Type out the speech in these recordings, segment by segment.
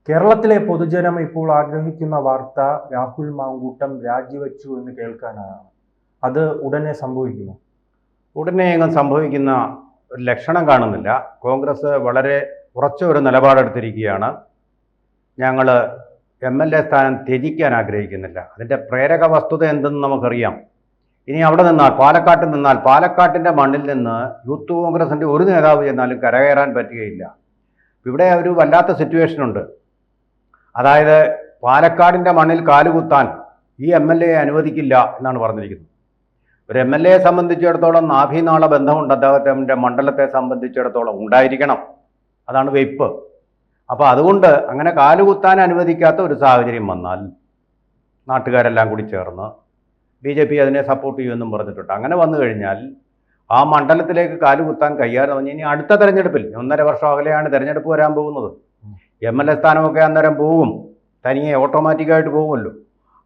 കേരളത്തിലെ പൊതുജനം ഇപ്പോൾ ആഗ്രഹിക്കുന്ന വാർത്ത രാഹുൽ മാങ്കൂട്ടം രാജിവെച്ചു എന്ന് കേൾക്കാനാണ്. അത് ഉടനെ സംഭവിക്കുമോ? ഉടനെ എങ്ങും സംഭവിക്കുന്ന ഒരു ലക്ഷണം കാണുന്നില്ല. കോൺഗ്രസ് വളരെ ഉറച്ച ഒരു നിലപാടെടുത്തിരിക്കുകയാണ്. ഞങ്ങൾ MLA സ്ഥാനം ത്യജിക്കാൻ ആഗ്രഹിക്കുന്നില്ല. അതിൻ്റെ പ്രേരക വസ്തുത എന്തെന്ന് നമുക്കറിയാം. ഇനി അവിടെ നിന്നാൽ പാലക്കാട്ടിൻ്റെ മണ്ണിൽ നിന്ന് യൂത്ത് കോൺഗ്രസിൻ്റെ ഒരു നേതാവ് ചെന്നാലും കരകയറാൻ പറ്റുകയില്ല. ഇവിടെ ഒരു വല്ലാത്ത സിറ്റുവേഷനുണ്ട്. അതായത് പാലക്കാടിൻ്റെ മണ്ണിൽ കാലുകുത്താൻ ഈ MLA അനുവദിക്കില്ല എന്നാണ് പറഞ്ഞിരിക്കുന്നത്. ഒരു MLA സംബന്ധിച്ചിടത്തോളം നാഭീനാള ബന്ധമുണ്ട്, അദ്ദേഹത്തിൻ്റെ മണ്ഡലത്തെ സംബന്ധിച്ചിടത്തോളം ഉണ്ടായിരിക്കണം. അതാണ് വെയ്പ്പ്. അപ്പോൾ അതുകൊണ്ട് അങ്ങനെ കാലുകുത്താൻ അനുവദിക്കാത്ത ഒരു സാഹചര്യം വന്നാൽ നാട്ടുകാരെല്ലാം കൂടി ചേർന്ന് BJP അതിനെ സപ്പോർട്ട് ചെയ്യുമെന്നും പറഞ്ഞിട്ടുണ്ട്. അങ്ങനെ വന്നു കഴിഞ്ഞാൽ ആ മണ്ഡലത്തിലേക്ക് കാലുകുത്താൻ കഴിയാതെ വന്നു ഇനി അടുത്ത തെരഞ്ഞെടുപ്പിൽ 1.5 വർഷം അകലെയാണ് തെരഞ്ഞെടുപ്പ് വരാൻ പോകുന്നത്. MLA സ്ഥാനമൊക്കെ അന്നേരം പോകും, തനിയെ ഓട്ടോമാറ്റിക്കായിട്ട് പോകുമല്ലോ.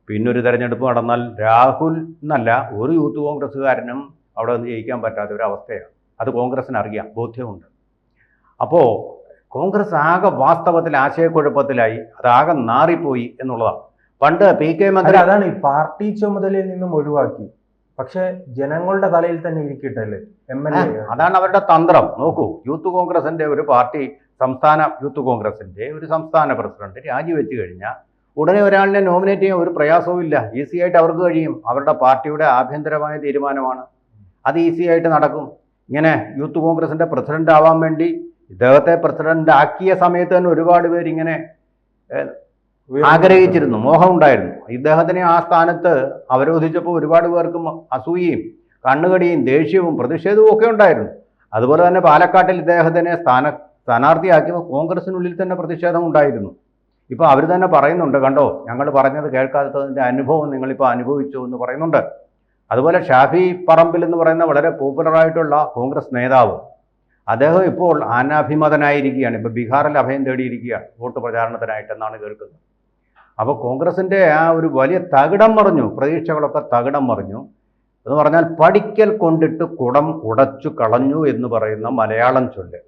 പിന്നൊരു തെരഞ്ഞെടുപ്പ് നടന്നാൽ രാഹുൽ എന്നല്ല ഒരു യൂത്ത് കോൺഗ്രസ്സുകാരനും അവിടെ നിന്ന് ജയിക്കാൻ പറ്റാത്ത ഒരു അവസ്ഥയാണ്. അത് കോൺഗ്രസ്സിന് അറിയാം, ബോധ്യമുണ്ട്. അപ്പോൾ കോൺഗ്രസ് ആകെ വാസ്തവത്തിൽ ആശയക്കുഴപ്പത്തിലായി, അതാകെ നാറിപ്പോയി എന്നുള്ളതാണ്. പണ്ട് PK മന്ത്രി അതാണ് ഈ പാർട്ടി ചുമതലയിൽ നിന്നും ഒഴിവാക്കി, പക്ഷെ ജനങ്ങളുടെ തലയിൽ തന്നെ ഇരിക്കട്ടല്ലേ MLA. അതാണ് അവരുടെ തന്ത്രം. നോക്കൂ, യൂത്ത് കോൺഗ്രസിന്റെ ഒരു പാർട്ടി സംസ്ഥാന യൂത്ത് കോൺഗ്രസിന്റെ ഒരു സംസ്ഥാന പ്രസിഡന്റ് രാജിവെച്ച് കഴിഞ്ഞാൽ ഉടനെ ഒരാളിനെ നോമിനേറ്റ് ചെയ്യാൻ ഒരു പ്രയാസവും ഇല്ല. ഈസി ആയിട്ട് അവർക്ക് കഴിയും. അവരുടെ പാർട്ടിയുടെ ആഭ്യന്തരമായ തീരുമാനമാണ്, അത് ഈസി ആയിട്ട് നടക്കും. ഇങ്ങനെ യൂത്ത് കോൺഗ്രസിന്റെ പ്രസിഡന്റ് ആവാൻ വേണ്ടി ഇദ്ദേഹത്തെ പ്രസിഡന്റ് ആക്കിയ സമയത്ത് തന്നെ ഒരുപാട് പേര് ഇങ്ങനെ ആഗ്രഹിച്ചിരുന്നു, മോഹമുണ്ടായിരുന്നു. ഇദ്ദേഹത്തിനെ ആ സ്ഥാനത്ത് അവരോധിച്ചപ്പോൾ ഒരുപാട് പേർക്കും അസൂയയും കണ്ണുകടിയും ദേഷ്യവും പ്രതിഷേധവും ഒക്കെ ഉണ്ടായിരുന്നു. അതുപോലെ തന്നെ പാലക്കാട്ടിൽ ഇദ്ദേഹത്തിനെ സ്ഥാനാർത്ഥിയാക്കിയപ്പോൾ കോൺഗ്രസിനുള്ളിൽ തന്നെ പ്രതിഷേധം ഉണ്ടായിരുന്നു. ഇപ്പോൾ അവർ തന്നെ പറയുന്നുണ്ട്, കണ്ടോ ഞങ്ങൾ പറഞ്ഞത് കേൾക്കാത്തതിൻ്റെ അനുഭവം നിങ്ങളിപ്പോൾ അനുഭവിച്ചു എന്ന് പറയുന്നുണ്ട്. അതുപോലെ ഷാഫി പറമ്പിൽ എന്ന് പറയുന്ന വളരെ പോപ്പുലറായിട്ടുള്ള കോൺഗ്രസ് നേതാവ്, അദ്ദേഹം ഇപ്പോൾ അനഭിമതനായിരിക്കുകയാണ്. ഇപ്പോൾ ബീഹാറിൽ അഭയം തേടിയിരിക്കുകയാണ് വോട്ട് പ്രചാരണത്തിനായിട്ടെന്നാണ് കേൾക്കുന്നത്. അപ്പോൾ കോൺഗ്രസിൻ്റെ ആ ഒരു വലിയ തകിടം മറിഞ്ഞു, പ്രതീക്ഷകളൊക്കെ തകിടം മറിഞ്ഞു എന്ന് പറഞ്ഞാൽ പഠിക്കൽ കൊണ്ടിട്ട് കുടം ഉടച്ചു കളഞ്ഞു എന്ന് പറയുന്ന മലയാളം ചൊല്ല്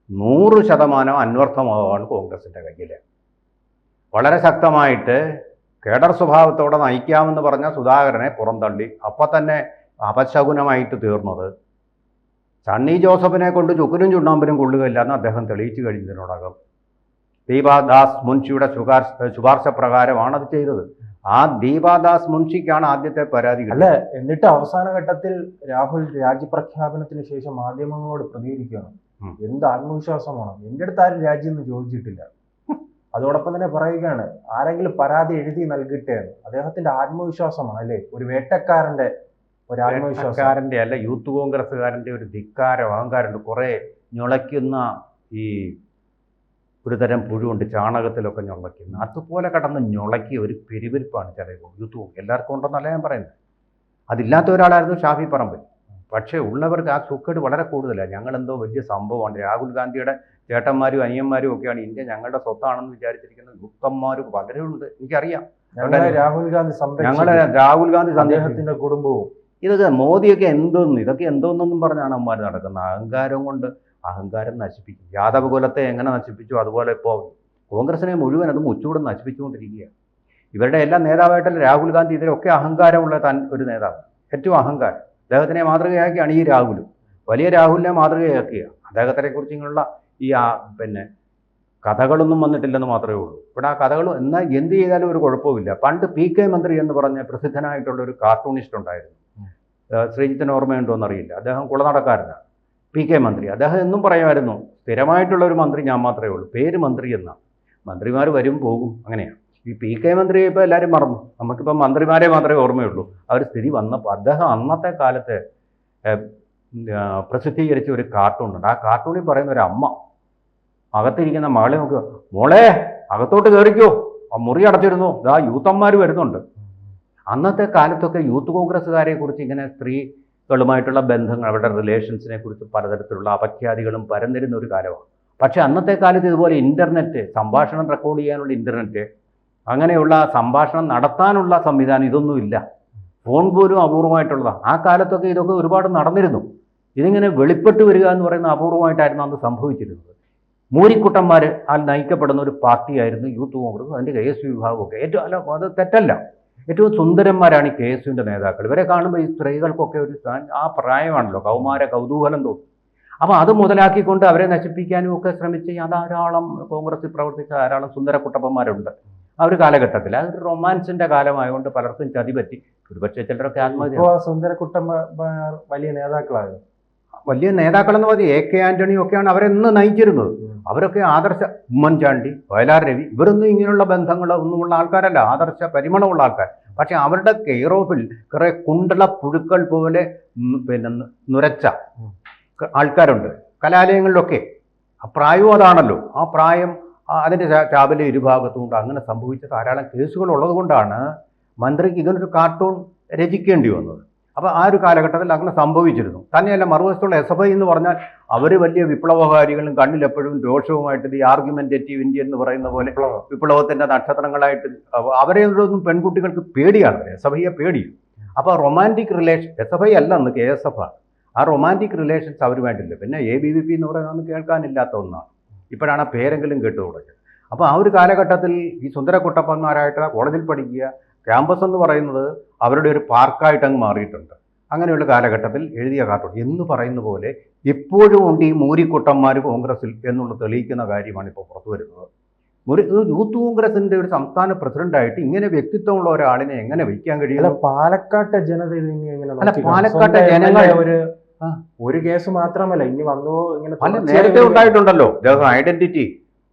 100% അന്വർത്ഥമാവാണ് കോൺഗ്രസിൻ്റെ കയ്യിൽ. വളരെ ശക്തമായിട്ട് കേഡർ സ്വഭാവത്തോടെ നയിക്കാമെന്ന് പറഞ്ഞ സുധാകരനെ പുറന്തള്ളി. അപ്പം തന്നെ അപശകുനമായിട്ട് തീർന്നത് സണ്ണി ജോസഫിനെ കൊണ്ട് ചുക്കിനും ചുണ്ണാമ്പിനും കൊള്ളുകയില്ല എന്ന് അദ്ദേഹം തെളിയിച്ചു കഴിഞ്ഞതിനോടകം. ദീപാദാസ് മുൻഷിയുടെ ശുപാർശ പ്രകാരമാണ് അത് ചെയ്തത്. ആ ദീപാദാസ് മുൻഷിക്കാണ് ആദ്യത്തെ പരാതി. അല്ല, എന്നിട്ട് അവസാന ഘട്ടത്തിൽ രാഹുൽ രാജ്യപ്രഖ്യാപനത്തിന് ശേഷം മാധ്യമങ്ങളോട് പ്രതികരിക്കുകയാണ്. എന്ത് ആത്മവിശ്വാസമാണ്, എൻ്റെ അടുത്ത് ആരും രാജ്യമൊന്നും ചോദിച്ചിട്ടില്ല. അതോടൊപ്പം തന്നെ പറയുകയാണ് ആരെങ്കിലും പരാതി എഴുതി നൽകിട്ടേ. അദ്ദേഹത്തിന്റെ ആത്മവിശ്വാസമാണ് അല്ലേ, ഒരു വേട്ടക്കാരന്റെ ഒരു ആത്മവിശ്വാസക്കാരന്റെ അല്ല, യൂത്ത് കോൺഗ്രസ്സുകാരൻ്റെ ഒരു ധിക്കാരം അഹങ്കാരമുണ്ട്. കുറേ ഞൊളയ്ക്കുന്ന ഈ ഒരു തരം പുഴുണ്ട്, ചാണകത്തിലൊക്കെ ഞൊളയ്ക്കുന്ന അതുപോലെ കടന്ന് ഞൊളയ്ക്കിയ ഒരു പെരുവിരിപ്പാണ് ചില യൂത്ത്. എല്ലാവർക്കും ഉണ്ടെന്നല്ല ഞാൻ പറയുന്നത്. അതില്ലാത്ത ഒരാളായിരുന്നു ഷാഫി പറമ്പിൽ. പക്ഷേ ഉള്ളവർക്ക് ആ സുക്കേട് വളരെ കൂടുതലാണ്. ഞങ്ങളെന്തോ വലിയ സംഭവമാണ്, രാഹുൽ ഗാന്ധിയുടെ ചേട്ടന്മാരും അനിയന്മാരും ഒക്കെയാണ് ഇന്ത്യ ഞങ്ങളുടെ സ്വത്താണെന്ന് വിചാരിച്ചിരിക്കുന്ന യുക്തന്മാരും പലരുണ്ട്, എനിക്കറിയാം. രാഹുൽ ഗാന്ധി അദ്ദേഹത്തിന്റെ കുടുംബവും ഇതൊക്കെ മോദിയൊക്കെ ഇതൊക്കെ എന്തോന്നൊന്നും പറഞ്ഞാണ് അമ്മമാർ നടക്കുന്നത്. അഹങ്കാരം കൊണ്ട് അഹങ്കാരം നശിപ്പിക്കും. യാദവ് കുലത്തെ എങ്ങനെ നശിപ്പിച്ചു അതുപോലെ ഇപ്പോൾ കോൺഗ്രസിനെ മുഴുവൻ അത് മുച്ചൂടും നശിപ്പിച്ചുകൊണ്ടിരിക്കുകയാണ്. ഇവരുടെ എല്ലാം നേതാവായിട്ടല്ല രാഹുൽ ഗാന്ധി. ഇതിലൊക്കെ അഹങ്കാരമുള്ള ഒരു നേതാവ്, ഏറ്റവും അഹങ്കാരം. അദ്ദേഹത്തിനെ മാതൃകയാക്കിയാണ് ഈ രാഹുലും. വലിയ രാഹുലിനെ മാതൃകയാക്കിയ അദ്ദേഹത്തിനെക്കുറിച്ച് ഇങ്ങനെയുള്ള ഈ കഥകളൊന്നും വന്നിട്ടില്ലെന്ന് മാത്രമേ ഉള്ളൂ. ഇവിടെ ആ കഥകളും എന്നാൽ എന്ത് ചെയ്താലും ഒരു കുഴപ്പമില്ല. പണ്ട് PK മന്ത്രി എന്ന് പറഞ്ഞ പ്രസിദ്ധനായിട്ടുള്ള ഒരു കാർട്ടൂണിസ്റ്റ് ഉണ്ടായിരുന്നു. ശ്രീജിത്തിന് ഓർമ്മയുണ്ടോയെന്നറിയില്ല. അദ്ദേഹം കുളനടക്കാരനാണ്. PK മന്ത്രി. അദ്ദേഹം എന്നും പറയുമായിരുന്നു, സ്ഥിരമായിട്ടുള്ള ഒരു മന്ത്രി ഞാൻ മാത്രമേ ഉള്ളൂ, പേര് മന്ത്രി എന്നാണ്. മന്ത്രിമാർ വരും പോകും, അങ്ങനെയാണ്. ഈ PK മന്ത്രിയെ ഇപ്പോൾ എല്ലാവരും മറന്നു. നമുക്കിപ്പോൾ മന്ത്രിമാരെ മാത്രമേ ഓർമ്മയുള്ളൂ. അവർ സ്ഥിതി വന്നപ്പോൾ അദ്ദേഹം അന്നത്തെ കാലത്ത് പ്രസിദ്ധീകരിച്ച ഒരു കാർട്ടൂണുണ്ട്. ആ കാർട്ടൂണിൽ പറയുന്ന ഒരു അമ്മ അകത്തിരിക്കുന്ന മകളെ നോക്കുക, മോളെ അകത്തോട്ട് കയറിക്കോ, ആ മുറി അടച്ചിരുന്നു, ഇതാ യൂത്തന്മാർ വരുന്നുണ്ട്. അന്നത്തെ കാലത്തൊക്കെ യൂത്ത് കോൺഗ്രസ്സുകാരെ കുറിച്ച് ഇങ്ങനെ സ്ത്രീകളുമായിട്ടുള്ള ബന്ധങ്ങൾ, അവരുടെ റിലേഷൻസിനെ കുറിച്ച് പലതരത്തിലുള്ള അപഖ്യാതികളും പരന്നിരുന്ന ഒരു കാലമാണ്. പക്ഷേ അന്നത്തെ കാലത്ത് ഇതുപോലെ ഇൻ്റർനെറ്റ്, സംഭാഷണം റെക്കോർഡ് ചെയ്യാനുള്ള ഇൻ്റർനെറ്റ്, അങ്ങനെയുള്ള സംഭാഷണം നടത്താനുള്ള സംവിധാനം ഇതൊന്നുമില്ല. ഫോൺ പോലും അപൂർവമായിട്ടുള്ളതാണ്. ആ കാലത്തൊക്കെ ഇതൊക്കെ ഒരുപാട് നടന്നിരുന്നു. ഇതിങ്ങനെ വെളിപ്പെട്ട് വരിക എന്ന് പറയുന്ന അപൂർവമായിട്ടായിരുന്നു അന്ന് സംഭവിച്ചിരുന്നത്. മൂരിക്കുട്ടന്മാർ നയിക്കപ്പെടുന്ന ഒരു പാർട്ടിയായിരുന്നു യൂത്ത് കോൺഗ്രസ്, അതിൻ്റെ KSU വിഭാഗമൊക്കെ. ഏറ്റവും അല്ല, അത് തെറ്റല്ല, ഏറ്റവും സുന്ദരന്മാരാണ് ഈ KSUവിൻ്റെ നേതാക്കൾ. ഇവരെ കാണുമ്പോൾ ഈ സ്ത്രീകൾക്കൊക്കെ ഒരു ആ പ്രായമാണല്ലോ, കൗമാര കൗതൂഹലം തോന്നും. അപ്പോൾ അത് മുതലാക്കിക്കൊണ്ട് അവരെ നശിപ്പിക്കാനും ഒക്കെ ശ്രമിച്ച് ധാരാളം കോൺഗ്രസിൽ പ്രവർത്തിച്ച ധാരാളം സുന്ദരക്കുട്ടപ്പന്മാരുണ്ട് ആ ഒരു കാലഘട്ടത്തിൽ. അതൊരു റൊമാൻസിൻ്റെ കാലമായതുകൊണ്ട് പലർക്കും ചതി പറ്റി. ഒരുപക്ഷെ ചിലരൊക്കെ ആത്മഹത്യ. സുന്ദരക്കുട്ടന്മാർ വലിയ നേതാക്കളാണ്. വലിയ നേതാക്കളെന്ന് പറഞ്ഞാൽ AK ആന്റണിയും ഒക്കെയാണ് അവരെ ഇന്ന് നയിച്ചിരുന്നത്. അവരൊക്കെ ആദർശ, ഉമ്മൻചാണ്ടി, വയലാർ രവി, ഇവരൊന്നും ഇങ്ങനെയുള്ള ബന്ധങ്ങളൊന്നുമുള്ള ആൾക്കാരല്ല, ആദർശ പരിമളമുള്ള ആൾക്കാർ. പക്ഷെ അവരുടെ കെയർ ഓഫിൽ കുറേ കുണ്ടള പുഴുക്കൾ പോലെ നുരച്ച ആൾക്കാരുണ്ട് കലാലയങ്ങളിലൊക്കെ. ആ പ്രായവും അതാണല്ലോ. ആ പ്രായം അതിൻ്റെ ചാപല ഇരുഭാഗത്തുകൊണ്ട് അങ്ങനെ സംഭവിച്ച ധാരാളം കേസുകൾ ഉള്ളത് കൊണ്ടാണ് മന്ത്രിക്ക് ഇങ്ങനൊരു കാർട്ടൂൺ രചിക്കേണ്ടി വന്നത്. അപ്പോൾ ആ ഒരു കാലഘട്ടത്തിൽ അങ്ങനെ സംഭവിച്ചിരുന്നു. തന്നെയല്ല, മറുവശത്തുള്ള SFI എന്ന് പറഞ്ഞാൽ അവർ വലിയ വിപ്ലവകാരികളും കണ്ണിലെപ്പോഴും രോഷവുമായിട്ട് ഈ ആർഗ്യുമെൻറ്റേറ്റീവ് ഇന്ത്യ എന്ന് പറയുന്ന പോലെ വിപ്ലവത്തിൻ്റെ നക്ഷത്രങ്ങളായിട്ട് അവരെ ഒന്നും പെൺകുട്ടികൾക്ക് പേടിയാണ്, SFIയെ പേടിയും. അപ്പോൾ റൊമാൻറ്റിക് റിലേഷൻ, SFI അല്ല അന്ന് KSF ആണ്. ആ റൊമാൻറ്റിക് റിലേഷൻസ് അവരുമായിട്ടില്ല. പിന്നെ ABVP എന്ന് പറയുന്നത് കേൾക്കാനില്ലാത്ത ഒന്നാണ്. ഇപ്പോഴാണ് ആ പേരെങ്കിലും കേട്ടു തുടങ്ങിയത്. അപ്പോൾ ആ ഒരു കാലഘട്ടത്തിൽ ഈ സുന്ദരക്കുട്ടപ്പന്മാരായിട്ട് കോളേജിൽ പഠിക്കുക, ക്യാമ്പസ് എന്ന് പറയുന്നത് അവരുടെ ഒരു പാർക്കായിട്ട് അങ്ങ് മാറിയിട്ടുണ്ട്. അങ്ങനെയുള്ള കാലഘട്ടത്തിൽ എഴുതിയ കാർട്ടൂൺ എന്ന് പറയുന്ന പോലെ ഇപ്പോഴും ഉണ്ട് ഈ മൂരിക്കുട്ടന്മാർ കോൺഗ്രസിൽ എന്നുള്ളത് തെളിയിക്കുന്ന കാര്യമാണ് ഇപ്പോൾ പുറത്തു വരുന്നത്. യൂത്ത് കോൺഗ്രസിന്റെ ഒരു സംസ്ഥാന പ്രസിഡന്റായിട്ട് ഇങ്ങനെ വ്യക്തിത്വമുള്ള ഒരാളിനെ എങ്ങനെ വയ്ക്കാൻ കഴിയില്ല? പാലക്കാട്ടെ ജനത അല്ല, പാലക്കാട്ടെ ജനങ്ങൾ ഒരു കേസ് മാത്രമല്ല, ഇനി വന്നോ ഇങ്ങനെ നേരത്തെ ഉണ്ടായിട്ടുണ്ടല്ലോ ഐഡന്റിറ്റി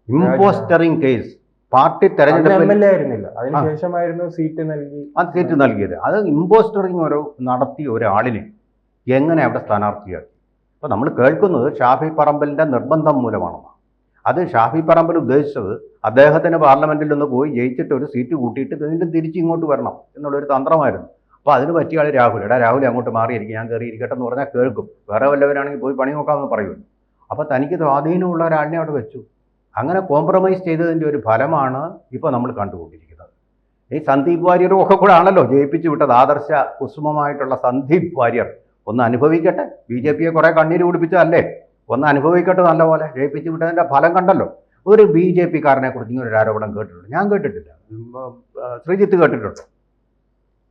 ഇമ്പോസ്റ്ററിംഗ് കേസ്. പാർട്ടി തെരഞ്ഞെടുപ്പ് ആയിരുന്നില്ല, അതിനുശേഷമായിരുന്നു സീറ്റ് നൽകിയത്. അത് ഇമ്പോസ്റ്ററിങ് നടത്തിയ ഒരാളിനെ എങ്ങനെ അവിടെ സ്ഥാനാർത്ഥിയാക്കി? അപ്പോൾ നമ്മൾ കേൾക്കുന്നത് ഷാഫി പറമ്പലിൻ്റെ നിർബന്ധം മൂലമാണെന്ന്. അത് ഷാഫി പറമ്പൽ ഉദ്ദേശിച്ചത് അദ്ദേഹത്തിന് പാർലമെൻറ്റിൽ നിന്ന് പോയി ജയിച്ചിട്ട് ഒരു സീറ്റ് കൂട്ടിയിട്ട് വീണ്ടും തിരിച്ച് ഇങ്ങോട്ട് വരണം എന്നുള്ളൊരു തന്ത്രമായിരുന്നു. അപ്പോൾ അതിന് പറ്റിയ ആൾ രാഹുൽ. രാഹുൽ അങ്ങോട്ട് മാറിയിരിക്കും, ഞാൻ കയറിയിരിക്കട്ടെ എന്ന് പറഞ്ഞാൽ കേൾക്കും. വേറെ വല്ലവരാണെങ്കിൽ പോയി പണി നോക്കാമെന്ന് പറയുമല്ലോ. അപ്പോൾ തനിക്ക് സ്വാധീനമുള്ള ഒരാളിനെ അവിടെ വെച്ചു. അങ്ങനെ കോംപ്രമൈസ് ചെയ്തതിൻ്റെ ഒരു ഫലമാണ് ഇപ്പോൾ നമ്മൾ കണ്ടുകൊണ്ടിരിക്കുന്നത്. ഈ സന്ദീപ് വാര്യരും ഒക്കെ കൂടെ ആണല്ലോ ജയിപ്പിച്ചു വിട്ടത്. ആദർശ കുസുമമായിട്ടുള്ള സന്ദീപ് വാര്യർ ഒന്ന് അനുഭവിക്കട്ടെ. BJPയെ കുറേ കണ്ണീര് കുടിപ്പിച്ചതല്ലേ, ഒന്ന് അനുഭവിക്കട്ടെ, നല്ലപോലെ ജയിപ്പിച്ചു വിട്ടതിൻ്റെ ഫലം കണ്ടല്ലോ. ഒരു BJPക്കാരനെ കുറിച്ച് ഇങ്ങനെ ഒരു ആരോപണം കേട്ടിട്ടുണ്ട്? ഞാൻ കേട്ടിട്ടില്ല. ശ്രീജിത്ത് കേട്ടിട്ടുണ്ട്.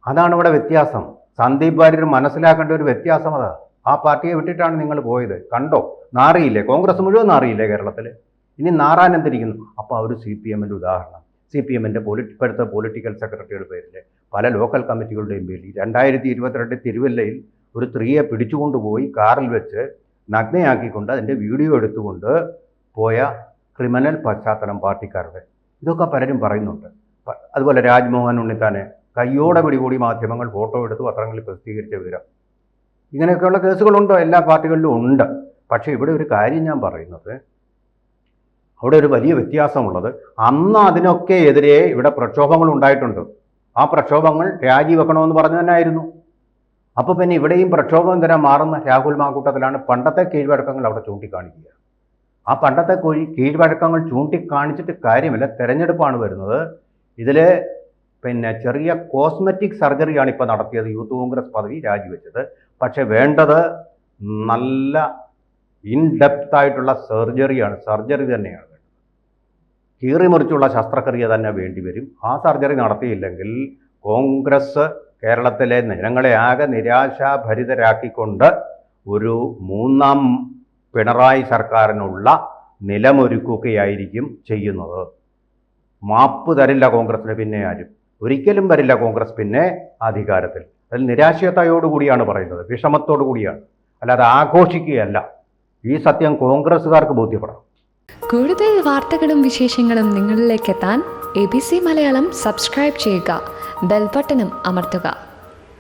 അതാണ് ഇവിടെ വ്യത്യാസം. സന്ദീപ് വാര്യർ മനസ്സിലാക്കേണ്ട ഒരു വ്യത്യാസം അതാ. ആ പാർട്ടിയെ വിട്ടിട്ടാണ് നിങ്ങൾ പോയത്. കണ്ടോ, നാറിയില്ലേ? കോൺഗ്രസ് മുഴുവൻ നാറിയില്ലേ കേരളത്തിൽ? ഇനി നാറാൻ എന്തിരിക്കുന്നു? അപ്പോൾ അവർ CPMൻ്റെ ഉദാഹരണം. CPMൻ്റെ ഇപ്പോഴത്തെ പൊളിറ്റിക്കൽ സെക്രട്ടറിയുടെ പേരിൽ പല ലോക്കൽ കമ്മിറ്റികളുടെയും പേരിൽ 2022 തിരുവല്ലയിൽ ഒരു സ്ത്രീയെ പിടിച്ചുകൊണ്ടുപോയി കാറിൽ വെച്ച് നഗ്നയാക്കിക്കൊണ്ട് അതിൻ്റെ വീഡിയോ എടുത്തുകൊണ്ട് പോയ ക്രിമിനൽ പശ്ചാത്തലം പാർട്ടിക്കാരുടെ. ഇതൊക്കെ പലരും പറയുന്നുണ്ട്. അതുപോലെ രാജ്മോഹൻ ഉണ്ണിത്താനെ കയ്യോടെ പിടികൂടി മാധ്യമങ്ങൾ ഫോട്ടോ എടുത്ത് പത്രങ്ങളിൽ പ്രസിദ്ധീകരിച്ച വിവരം. ഇങ്ങനെയൊക്കെയുള്ള കേസുകളുണ്ടോ? എല്ലാ പാർട്ടികളിലും ഉണ്ട്. പക്ഷേ ഇവിടെ ഒരു കാര്യം ഞാൻ പറയുന്നത്, അവിടെ ഒരു വലിയ വ്യത്യാസമുള്ളത്, അന്ന് അതിനൊക്കെ എതിരെ ഇവിടെ പ്രക്ഷോഭങ്ങൾ ഉണ്ടായിട്ടുണ്ട്. ആ പ്രക്ഷോഭങ്ങൾ രാജിവെക്കണമെന്ന് പറഞ്ഞു തന്നെ ആയിരുന്നു. അപ്പോൾ പിന്നെ ഇവിടെയും പ്രക്ഷോഭം എന്തിനാ മാറുന്ന? രാഹുൽ മാക്കൂട്ടത്തിലാണ് പണ്ടത്തെ കീഴ്വഴക്കങ്ങൾ അവിടെ ചൂണ്ടിക്കാണിക്കുക. ആ പണ്ടത്തെ കീഴ്വഴക്കങ്ങൾ ചൂണ്ടിക്കാണിച്ചിട്ട് കാര്യമില്ല. തെരഞ്ഞെടുപ്പാണ് വരുന്നത്. ഇതിൽ പിന്നെ ചെറിയ കോസ്മെറ്റിക് സർജറിയാണ് ഇപ്പോൾ നടത്തിയത്. യൂത്ത് കോൺഗ്രസ് പദവി രാജിവെച്ചത്. പക്ഷെ വേണ്ടത് നല്ല ഇൻഡെപ്തായിട്ടുള്ള സർജറി തന്നെയാണ്. കീറിമുറിച്ചുള്ള ശസ്ത്രക്രിയ തന്നെ വേണ്ടിവരും. ആ സർജറി നടത്തിയില്ലെങ്കിൽ കോൺഗ്രസ് കേരളത്തിലെ ജനങ്ങളെ ആകെ നിരാശാഭരിതരാക്കിക്കൊണ്ട് ഒരു മൂന്നാം പിണറായി സർക്കാരിനുള്ള നിലമൊരുക്കുകയായിരിക്കും ചെയ്യുന്നത്. മാപ്പ് തരില്ല കോൺഗ്രസിന് പിന്നെ ആരും. ഒരിക്കലും വരില്ല കോൺഗ്രസ് പിന്നെ അധികാരത്തിൽ. അതിൽ നിരാശയത്തോടുകൂടിയാണ് പറയുന്നത്, വിഷമത്തോടു കൂടിയാണ്, അല്ലാതെ ആഘോഷിക്കുകയല്ല. ഈ സത്യം കോൺഗ്രസ്സുകാർക്ക് ബോധ്യപ്പെടണം. കൂടുതൽ വാർത്തകളും വിശേഷങ്ങളും നിങ്ങളിലേക്ക് എത്താൻ ABC മലയാളം സബ്സ്ക്രൈബ് ചെയ്യുക, ബെൽ ബട്ടണും അമർത്തുക.